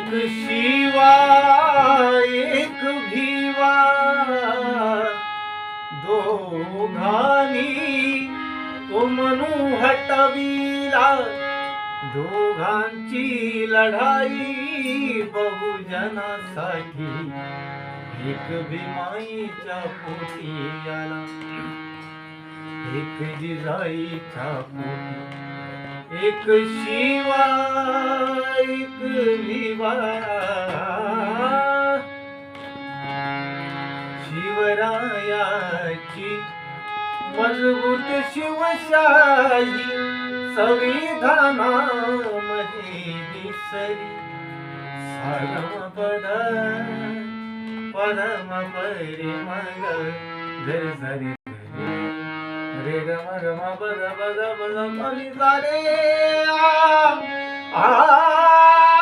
एक शिवा एक भिवा दोघांनी तो म्हणू हटविला दोघांची लढाई बहुजनासाठी एक भीमाईच्या पोटी आला एक जिजाईच्या पोटी एक शिवा एक भिवा शिवरायाची मजबूत शिवशाही संविधानामध्ये दिसली परम परे मग घरी सरी रे ग मग म पद पद पद मली सारे आ